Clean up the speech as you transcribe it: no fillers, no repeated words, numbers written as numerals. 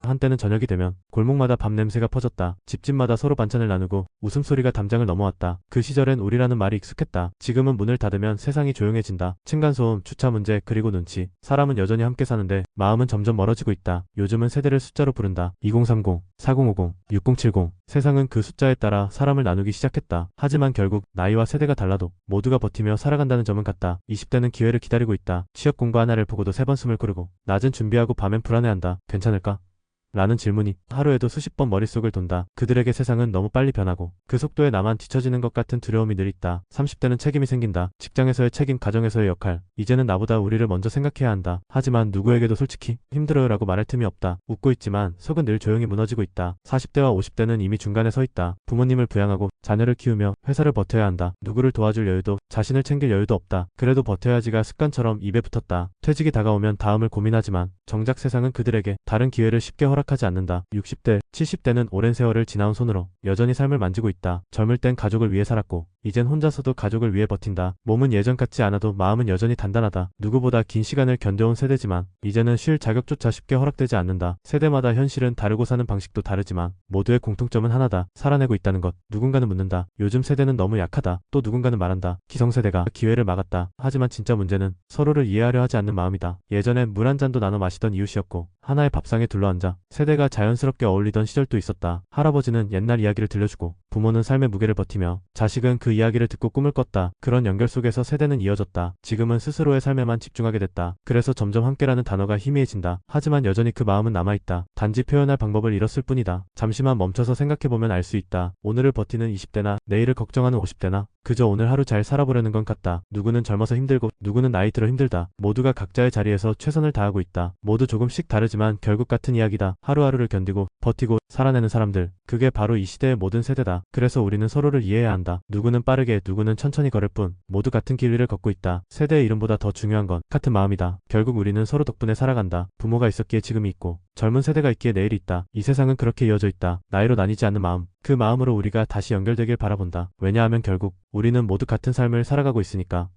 한때는 저녁이 되면 골목마다 밥 냄새가 퍼졌다. 집집마다 서로 반찬을 나누고 웃음소리가 담장을 넘어왔다. 그 시절엔 우리라는 말이 익숙했다. 지금은 문을 닫으면 세상이 조용해진다. 층간소음, 주차 문제, 그리고 눈치. 사람은 여전히 함께 사는데 마음은 점점 멀어지고 있다. 요즘은 세대를 숫자로 부른다. 2030, 4050, 6070. 세상은 그 숫자에 따라 사람을 나누기 시작했다. 하지만 결국 나이와 세대가 달라도 모두가 버티며 살아간다는 점은 같다. 20대는 기회를 기다리고 있다. 취업 공고 하나를 보고도 3번 숨을 고르고 낮은 준비하고 밤엔 불안해한다. 괜찮을까? 라는 질문이 하루에도 수십 번 머릿속을 돈다. 그들에게 세상은 너무 빨리 변하고 그 속도에 나만 뒤처지는 것 같은 두려움이 늘 있다. 30대는 책임이 생긴다. 직장에서의 책임, 가정에서의 역할. 이제는 나보다 우리를 먼저 생각해야 한다. 하지만 누구에게도 솔직히 힘들어요 라고 말할 틈이 없다. 웃고 있지만 속은 늘 조용히 무너지고 있다. 40대와 50대는 이미 중간에 서 있다. 부모님을 부양하고 자녀를 키우며 회사를 버텨야 한다. 누구를 도와줄 여유도 자신을 챙길 여유도 없다. 그래도 버텨야지가 습관처럼 입에 붙었다. 퇴직이 다가오면 다음을 고민하지만 정작 세상은 그들에게 다른 기회를 쉽게 허락하지 않는다. 60대, 70대는 오랜 세월을 지나온 손으로 여전히 삶을 만지고 있다. 젊을 땐 가족을 위해 살았고 이젠 혼자서도 가족을 위해 버틴다. 몸은 예전 같지 않아도 마음은 여전히 단단하다. 누구보다 긴 시간을 견뎌온 세대지만 이제는 쉴 자격조차 쉽게 허락되지 않는다. 세대마다 현실은 다르고 사는 방식도 다르지만 모두의 공통점은 하나다. 살아내고 있다는 것. 누군가는 묻는다. 요즘 세대는 너무 약하다. 또 누군가는 말한다. 기성세대가 기회를 막았다. 하지만 진짜 문제는 서로를 이해하려 하지 않는 마음이다. 예전엔 물 한 잔도 나눠 마시던 이웃이었고 하나의 밥상에 둘러앉아 세대가 자연스럽게 어울리던 시절도 있었다. 할아버지는 옛날 이야기를 들려주고 부모는 삶의 무게를 버티며 자식은 그 이야기를 듣고 꿈을 꿨다. 그런 연결 속에서 세대는 이어졌다. 지금은 스스로의 삶에만 집중하게 됐다. 그래서 점점 함께라는 단어가 희미해진다. 하지만 여전히 그 마음은 남아있다. 단지 표현할 방법을 잃었을 뿐이다. 잠시만 멈춰서 생각해보면 알 수 있다. 오늘을 버티는 20대나 내일을 걱정하는 50대나 그저 오늘 하루 잘 살아보려는 건 같다. 누구는 젊어서 힘들고 누구는 나이 들어 힘들다. 모두가 각자의 자리에서 최선을 다하고 있다. 모두 조금씩 다르지만 결국 같은 이야기다. 하루하루를 견디고 버티고 살아내는 사람들. 그게 바로 이 시대의 모든 세대다. 그래서 우리는 서로를 이해해야 한다. 누구는 빠르게 누구는 천천히 걸을 뿐 모두 같은 길 위를 걷고 있다. 세대의 이름보다 더 중요한 건 같은 마음이다. 결국 우리는 서로 덕분에 살아간다. 부모가 있었기에 지금이 있고 젊은 세대가 있기에 내일이 있다. 이 세상은 그렇게 이어져 있다. 나이로 나뉘지 않는 마음. 그 마음으로 우리가 다시 연결되길 바라본다. 왜냐하면 결국 우리는 모두 같은 삶을 살아가고 있으니까.